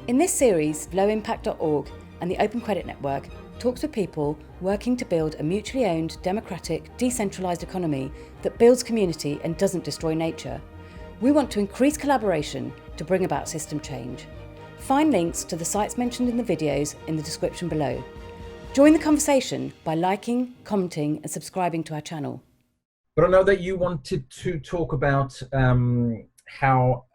In this series, lowimpact.org and the Open Credit Network talks with people working to build a mutually owned, democratic, decentralised economy that builds community and doesn't destroy nature. We want to increase collaboration to bring about system change. Find links to the sites mentioned in the videos in the description below. Join the conversation by liking, commenting and subscribing to our channel. But I know that you wanted to talk about how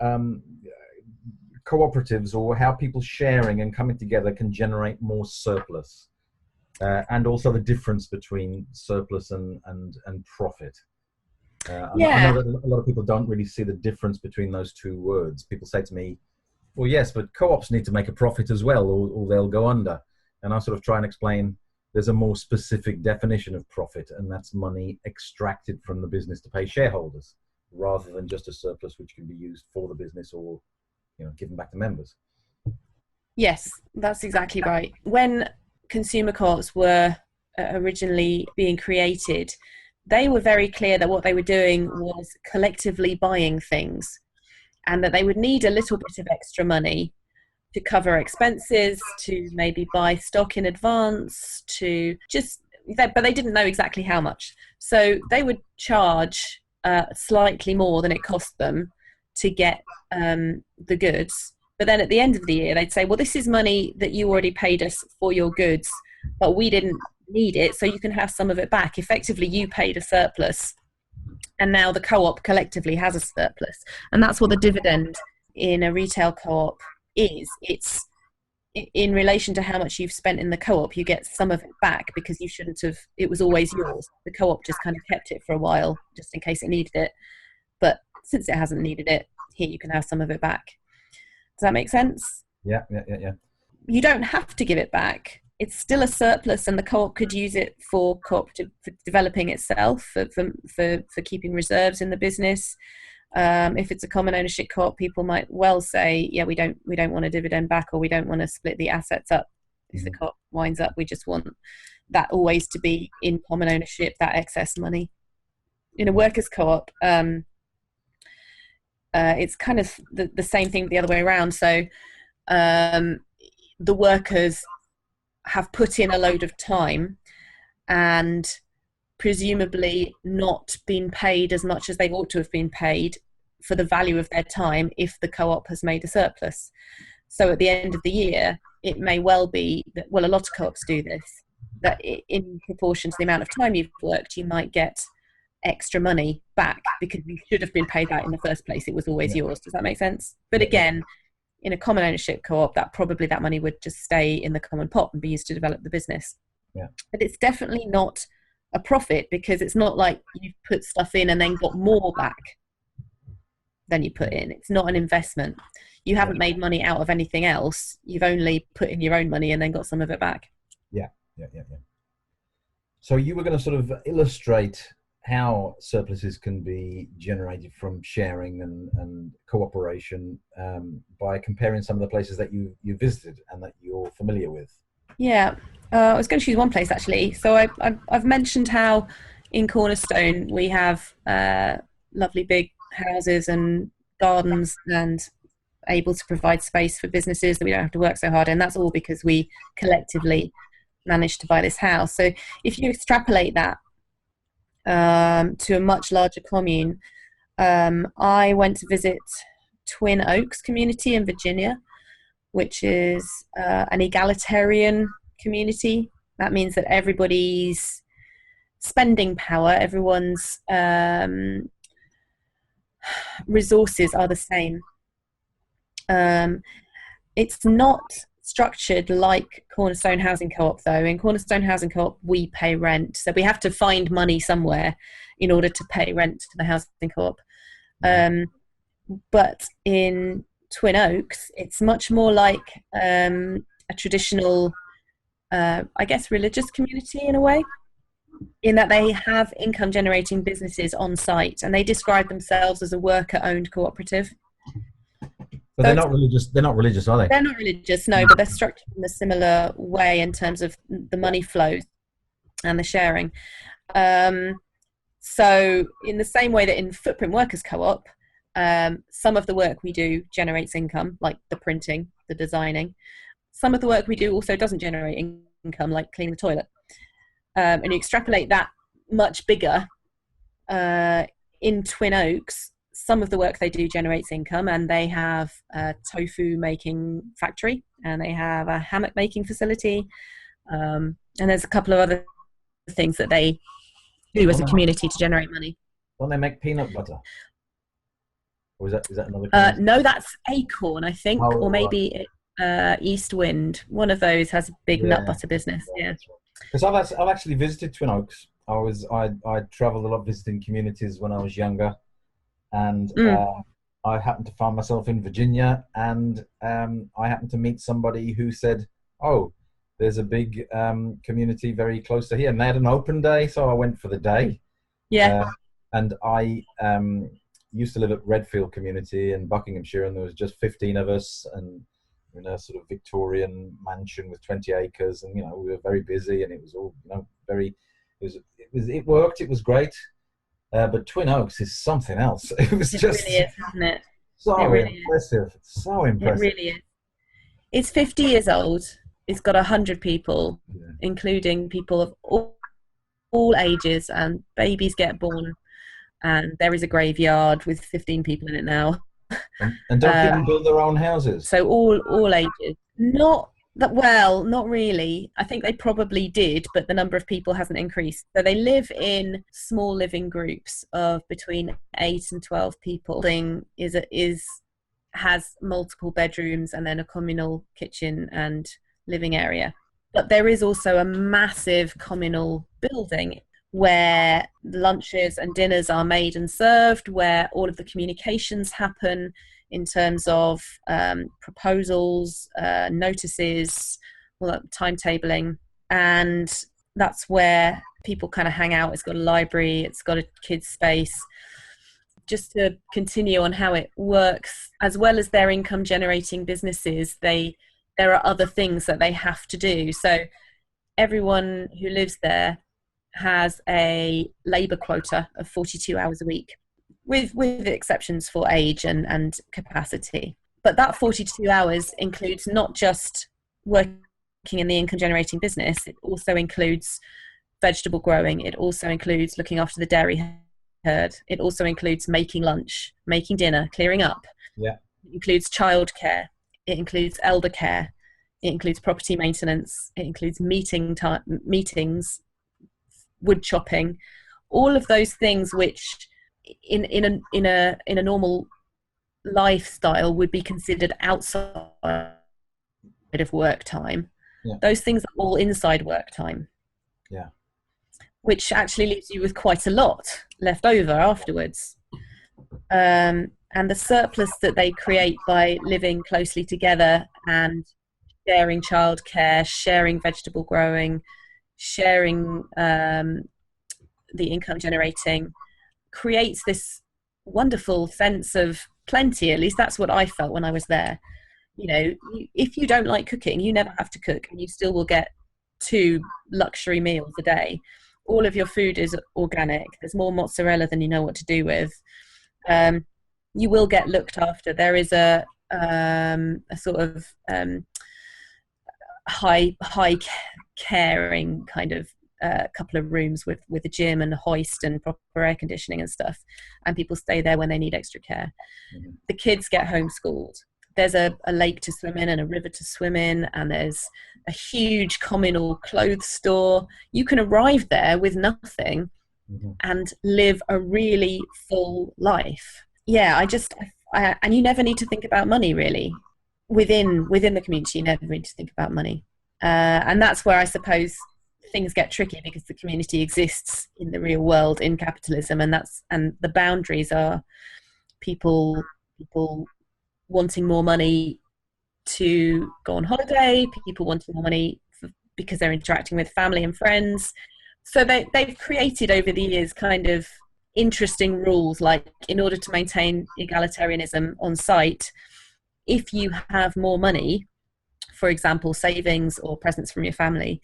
cooperatives, or how people sharing and coming together can generate more surplus, and also the difference between surplus and profit. I know that a lot of people don't really see the difference between those two words. People say to me, well, yes, but co-ops need to make a profit as well, or they'll go under. And I sort of try and explain there's a more specific definition of profit, and that's money extracted from the business to pay shareholders, rather than just a surplus which can be used for the business or given back to members. Yes, that's exactly right. When consumer co-ops were originally being created, they were very clear that what they were doing was collectively buying things, and that they would need a little bit of extra money to cover expenses, to maybe buy stock in advance, but they didn't know exactly how much. So they would charge slightly more than it cost them to get the goods. But then at the end of the year, they'd say, well, this is money that you already paid us for your goods, but we didn't need it, so you can have some of it back. Effectively, you paid a surplus, and now the co-op collectively has a surplus. And that's what the dividend in a retail co-op is. It's in relation to how much you've spent in the co-op, you get some of it back, because you shouldn't have, it was always yours. The co-op just kind of kept it for a while just in case it needed it. But since it hasn't needed it, here you can have some of it back. Does that make sense? Yeah. You don't have to give it back. It's still a surplus, and the co-op could use it for cooperative, for developing itself, for keeping reserves in the business. If it's a common ownership co-op, people might well say, yeah, we don't want a dividend back, or we don't want to split the assets up. If the co-op winds up, we just want that always to be in common ownership, that excess money. In a workers' co-op, it's kind of the same thing the other way around. So the workers have put in a load of time and presumably not been paid as much as they ought to have been paid for the value of their time if the co-op has made a surplus. So at the end of the year, it may well be that, well, a lot of co-ops do this, that in proportion to the amount of time you've worked, you might get extra money back because you should have been paid that in the first place. It was always yours. Does that make sense? But again, in a common ownership co-op, that money would just stay in the common pot and be used to develop the business. Yeah. But it's definitely not a profit, because it's not like you've put stuff in and then got more back than you put in. It's not an investment. You haven't made money out of anything else. You've only put in your own money and then got some of it back. Yeah. So you were going to sort of illustrate how surpluses can be generated from sharing and cooperation by comparing some of the places that you visited and that you're familiar with. Yeah, I was going to choose one place actually. So I've mentioned how in Cornerstone we have lovely big houses and gardens and able to provide space for businesses that we don't have to work so hard in. That's all because we collectively managed to buy this house. So if you extrapolate that to a much larger commune, I went to visit Twin Oaks community in Virginia, which is an egalitarian community. That means that everybody's spending power, everyone's resources are the same. It's not structured like Cornerstone Housing Co-op though. In Cornerstone Housing Co-op, we pay rent. So we have to find money somewhere in order to pay rent to the housing co-op. But in Twin Oaks, it's much more like a traditional, I guess, religious community in a way, in that they have income generating businesses on site, and they describe themselves as a worker-owned cooperative. But they're not religious. They're not religious, are they? They're not religious, no, but they're structured in a similar way in terms of the money flows and the sharing. So in the same way that in Footprint Workers Co-op, some of the work we do generates income, like the printing the designing. Some of the work we do also doesn't generate income, like cleaning the toilet. And you extrapolate that much bigger in Twin Oaks, some of the work they do generates income, and they have a tofu making factory, and they have a hammock making facility, and there's a couple of other things that they do as a community to generate money. Don't they make peanut butter? Or is that another? No, that's Acorn, I think, or maybe East Wind. One of those has a big nut butter business. Yeah. Because I've actually visited Twin Oaks. I traveled a lot visiting communities when I was younger, and I happened to find myself in Virginia, and I happened to meet somebody who said, "Oh, there's a big community very close to here," and they had an open day, so I went for the day. Yeah. And I used to live at Redfield Community in Buckinghamshire, and there was just 15 of us, and in a sort of Victorian mansion with 20 acres, and we were very busy, and it was all it worked. It was great, but Twin Oaks is something else. It was just really is, isn't it? So really impressive. Is. So impressive. It really is. It's 50 years old. It's got 100 people, including people of all ages, and babies get born, and there is a graveyard with 15 people in it now. And don't people build their own houses? So all ages. Not really. I think they probably did, but the number of people hasn't increased. So they live in small living groups of between 8 and 12 people. The building has multiple bedrooms and then a communal kitchen and living area. But there is also a massive communal building where lunches and dinners are made and served, where all of the communications happen in terms of proposals, notices, timetabling. And that's where people kind of hang out. It's got a library, it's got a kids space. Just to continue on how it works, as well as their income generating businesses, there are other things that they have to do. So everyone who lives there has a labour quota of 42 hours a week, with exceptions for age and capacity. But that 42 hours includes not just working in the income generating business, it also includes vegetable growing, it also includes looking after the dairy herd, it also includes making lunch, making dinner, clearing up. Yeah. It includes childcare, it includes elder care, it includes property maintenance, it includes meetings, wood chopping, all of those things which in a normal lifestyle would be considered outside of work time. Yeah. Those things are all inside work time. Yeah. Which actually leaves you with quite a lot left over afterwards. And the surplus that they create by living closely together and sharing childcare, sharing vegetable growing, sharing the income generating, creates this wonderful sense of plenty. At least that's what I felt when I was there. If you don't like cooking, you never have to cook, and you still will get 2 luxury meals a day. All of your food is organic. There's more mozzarella than you know what to do with. You will get looked after. There is a sort of high caring kind of couple of rooms with a gym and a hoist and proper air conditioning and stuff, and people stay there when they need extra care. Mm-hmm. The kids get homeschooled. There's a lake to swim in and a river to swim in, and there's a huge communal clothes store. You can arrive there with nothing and live a really full life. Yeah, and you never need to think about money really. Within the community, you never need to think about money. And that's where I suppose things get tricky, because the community exists in the real world in capitalism, and the boundaries are people wanting more money to go on holiday, people wanting more money because they're interacting with family and friends. So they've created over the years kind of interesting rules, like in order to maintain egalitarianism on site, if you have more money, for example savings or presents from your family,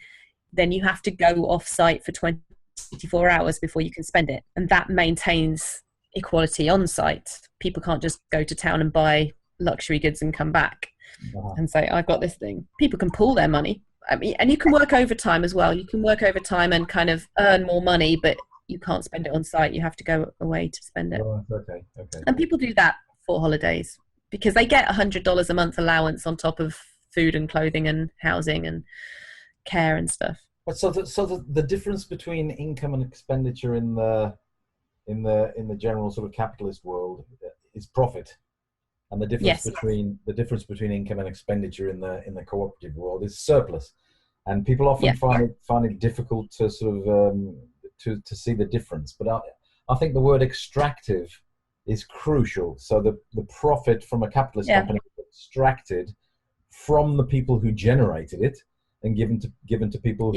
then you have to go off site for 24 hours before you can spend it, and that maintains equality on site. People can't just go to town and buy luxury goods and come back. and say, I've got this thing. People can pool their money. I mean, and you can work overtime as well. You can work overtime and kind of earn more money, but you can't spend it on site. You have to go away to spend it. Right, okay. And people do that for holidays because they get $100 a month allowance on top of food and clothing and housing and care and stuff. But so the difference between income and expenditure in the general sort of capitalist world is profit, and the difference between income and expenditure in the cooperative world is surplus, and people often find it difficult to sort of to see the difference. But I think the word extractive is crucial. So the profit from a capitalist company is extracted from the people who generated it and given to people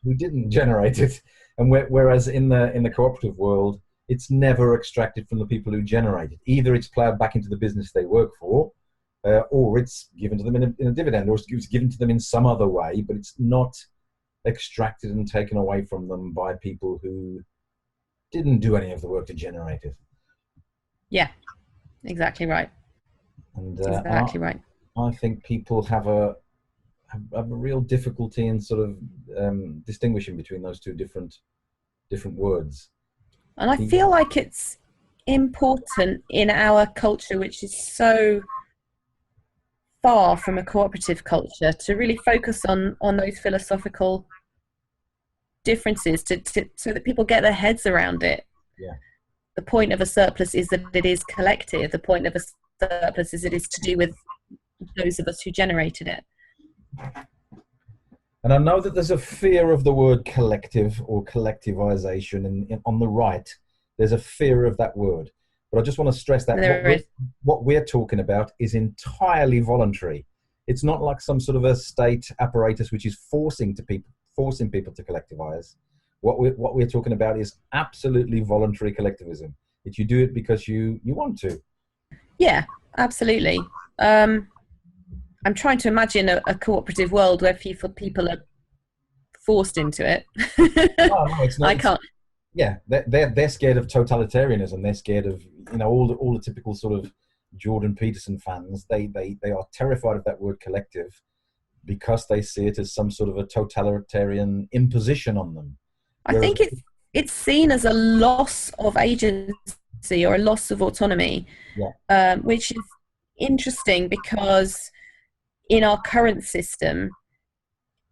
who didn't generate it. And whereas in the cooperative world, it's never extracted from the people who generate it. Either it's plowed back into the business they work for, or it's given to them in a dividend, or it's given to them in some other way, but it's not extracted and taken away from them by people who didn't do any of the work to generate it. Yeah, exactly right. And exactly right. I think people have a real difficulty in sort of distinguishing between those two different words. And I feel like it's important in our culture, which is so far from a cooperative culture, to really focus on those philosophical differences so that people get their heads around it. Yeah. The point of a surplus is that it is collective. The point of a surplus is it is to do with those of us who generated it. And I know that there's a fear of the word collective or collectivization on the right. There's a fear of that word. But I just want to stress that what we're talking about is entirely voluntary. It's not like some sort of a state apparatus which is forcing people to collectivize. What we're talking about is absolutely voluntary collectivism. That you do it because you want to. Yeah, absolutely. I'm trying to imagine a cooperative world where people are forced into it. No, it's not. I can't. Yeah, they're scared of totalitarianism. They're scared of all the typical sort of Jordan Peterson fans. They are terrified of that word collective because they see it as some sort of a totalitarian imposition on them. I think it's seen as a loss of agency or a loss of autonomy, which is interesting because in our current system,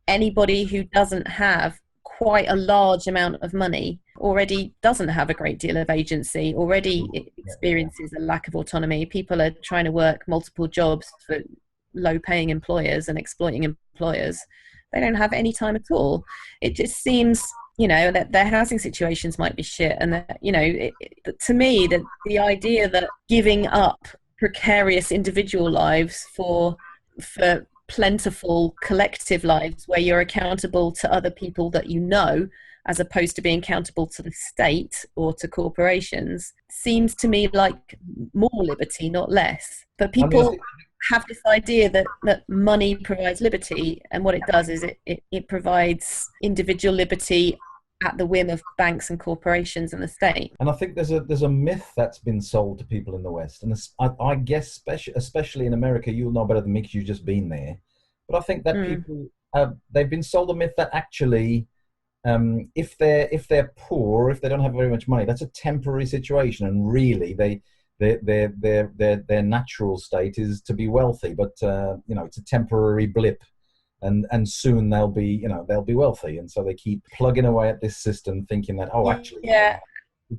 anybody who doesn't have quite a large amount of money already doesn't have a great deal of agency, already experiences a lack of autonomy. People are trying to work multiple jobs for low-paying employers and exploiting employers. They don't have any time at all. It just seems, that their housing situations might be shit. And that, to me, that the idea that giving up precarious individual lives for plentiful collective lives where you're accountable to other people that as opposed to being accountable to the state or to corporations, seems to me like more liberty, not less. But people have this idea that money provides liberty, and what it does is it provides individual liberty at the whim of banks and corporations and the state. And I think there's a myth that's been sold to people in the West, and I guess especially in America, you'll know better than me because you've just been there. But I think that people they've been sold a myth that actually, if they're poor, if they don't have very much money, that's a temporary situation, and really their natural state is to be wealthy. But it's a temporary blip. And soon they'll be wealthy, and so they keep plugging away at this system, thinking that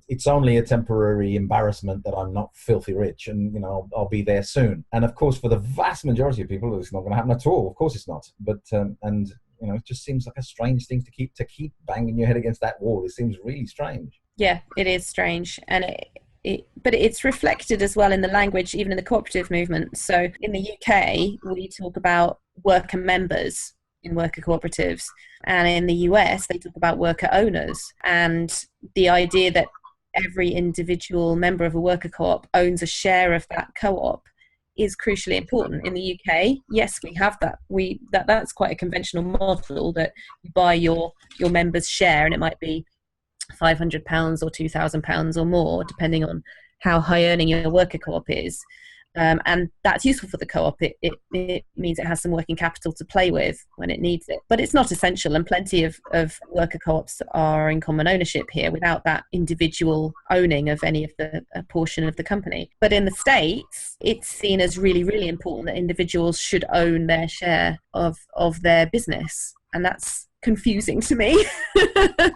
it's only a temporary embarrassment that I'm not filthy rich, and I'll be there soon. And of course, for the vast majority of people, it's not going to happen at all. Of course, it's not. But it just seems like a strange thing to keep banging your head against that wall. It seems really strange. Yeah, it is strange, and but it's reflected as well in the language, even in the cooperative movement. So in the UK, we talk about worker members in worker cooperatives, and in the US, they talk about worker owners, and the idea that every individual member of a worker co-op owns a share of that co-op is crucially important. In the UK, yes, we have that. That's quite a conventional model, that you buy your members' share, and it might be £500 or £2,000 or more, depending on how high earning your worker co-op is. And that's useful for the co-op. It means it has some working capital to play with when it needs it. But it's not essential, and plenty of worker co-ops are in common ownership here without that individual owning of any of the portion of the company. But in the States, it's seen as really, really important that individuals should own their share of their business. And that's confusing to me. I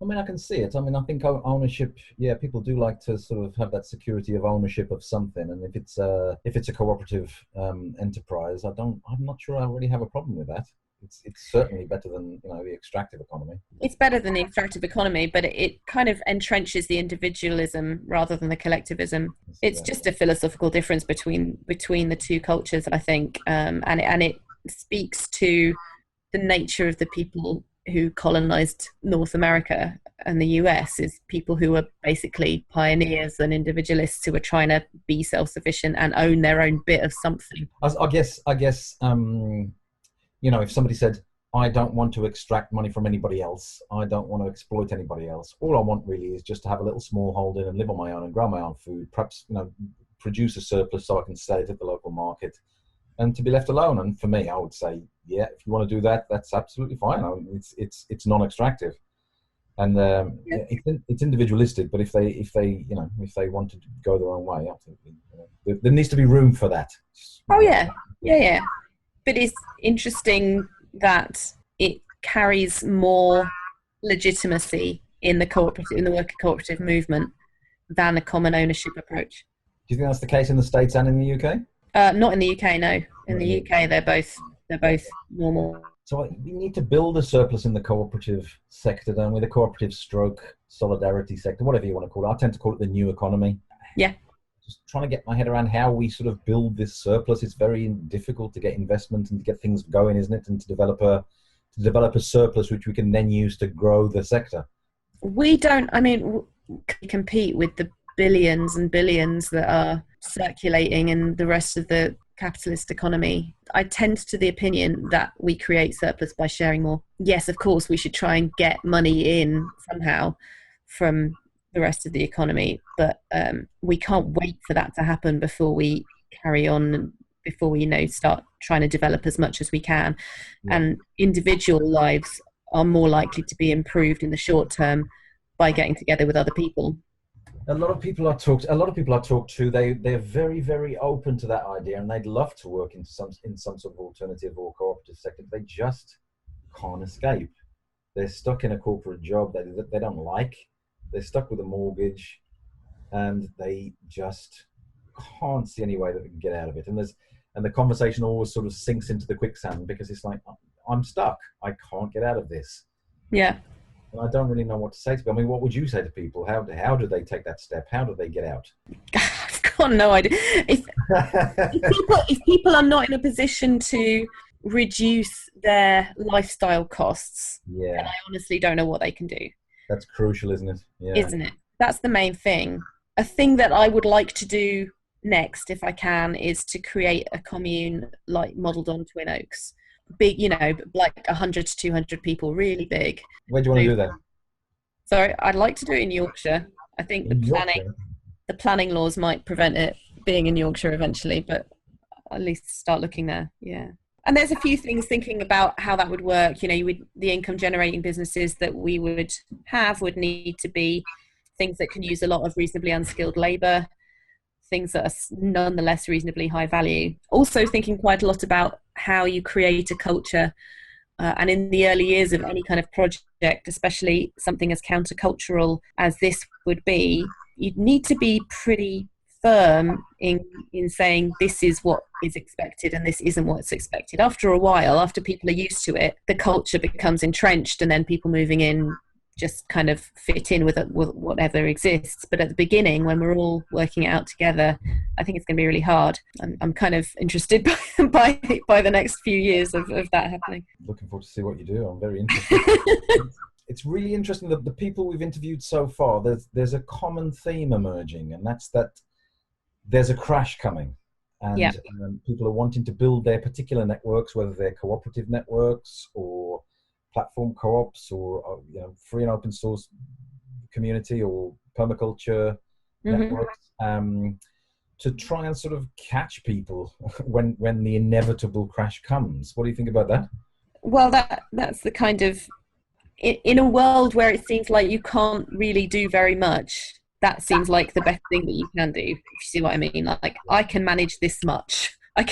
mean, I can see it. I mean, I think ownership, people do like to sort of have that security of ownership of something. And if it's a cooperative enterprise, I'm not sure I really have a problem with that. It's certainly better than the extractive economy. It's better than the extractive economy, but it kind of entrenches the individualism rather than the collectivism. It's just a philosophical difference between the two cultures, I think, and it speaks to the nature of the people who colonized North America and the US, is people who are basically pioneers and individualists who are trying to be self-sufficient and own their own bit of something. I guess if somebody said, I don't want to extract money from anybody else, I don't want to exploit anybody else, all I want really is just to have a little small holding and live on my own and grow my own food, perhaps produce a surplus so I can sell it at the local market, and to be left alone. And for me, I would say, if you want to do that, that's absolutely fine. I mean, it's non-extractive, and it's individualistic. But if they want to go their own way, absolutely, there needs to be room for that. Oh yeah. But it's interesting that it carries more legitimacy in the worker cooperative movement than a common ownership approach. Do you think that's the case in the States and in the UK? Not in the UK, no. In the UK, they're both normal. So we need to build a surplus in the cooperative sector, don't we? The cooperative stroke solidarity sector, whatever you want to call it. I tend to call it the new economy. Yeah. Just trying to get my head around how we sort of build this surplus. It's very difficult to get investment and to get things going, isn't it? And to develop a surplus which we can then use to grow the sector. We compete with the billions and billions that are circulating in the rest of the capitalist economy. I tend to the opinion that we create surplus by sharing more. Yes, of course, we should try and get money in somehow from the rest of the economy, but we can't wait for that to happen before we carry on and before we start trying to develop as much as we can. And individual lives are more likely to be improved in the short term by getting together with other people. A lot of people I talk to, they're very, very open to that idea, and they'd love to work in some sort of alternative or cooperative sector. They just can't escape. They're stuck in a corporate job they don't like. They're stuck with a mortgage, and they just can't see any way that they can get out of it. And the conversation always sort of sinks into the quicksand, because it's like, I'm stuck. I can't get out of this. Yeah. And I don't really know what to say to them. I mean, what would you say to people? How do they take that step? How do they get out? I've got no idea. If people are not in a position to reduce their lifestyle costs, then I honestly don't know what they can do. That's crucial, isn't it? Yeah. Isn't it? That's the main thing. A thing that I would like to do next, if I can, is to create a commune like modelled on Twin Oaks. Big, like 100 to 200 people, really big. Where do you want to do that? So I'd like to do it in Yorkshire. I think the planning laws might prevent it being in Yorkshire eventually, but at least start looking there. Yeah. And there's a few things thinking about how that would work. The income generating businesses that we would have would need to be things that can use a lot of reasonably unskilled labour, things that are nonetheless reasonably high value. Also thinking quite a lot about how you create a culture, and in the early years of any kind of project, especially something as countercultural as this would be, you'd need to be pretty firm in saying this is what is expected and this isn't what's expected. After a while, after people are used to it, the culture becomes entrenched, and then people moving in just kind of fit in with whatever exists. But at the beginning, when we're all working it out together, I think it's going to be really hard. I'm kind of interested by the next few years of that happening. Looking forward to see what you do. I'm very interested. It's really interesting that the people we've interviewed so far, there's a common theme emerging, and that's that there's a crash coming. And people are wanting to build their particular networks, whether they're cooperative networks or platform co-ops or free and open source community or permaculture networks. to try and sort of catch people when the inevitable crash comes. What do you think about that? Well, that's the kind of, in a world where it seems like you can't really do very much, that seems like the best thing that you can do, if you see what I mean. Like, I can manage this much. I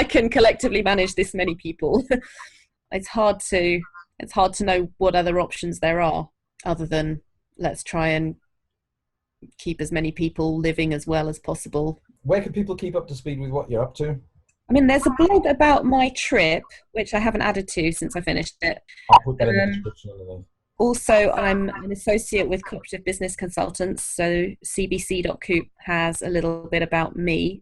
can collectively manage this many people. It's hard to know what other options there are other than let's try and keep as many people living as well as possible. Where can people keep up to speed with what you're up to? I mean, there's a blog about my trip, which I haven't added to since I finished it. I'll put that in the description underneath. Also, I'm an associate with Cooperative Business Consultants, so cbc.coop has a little bit about me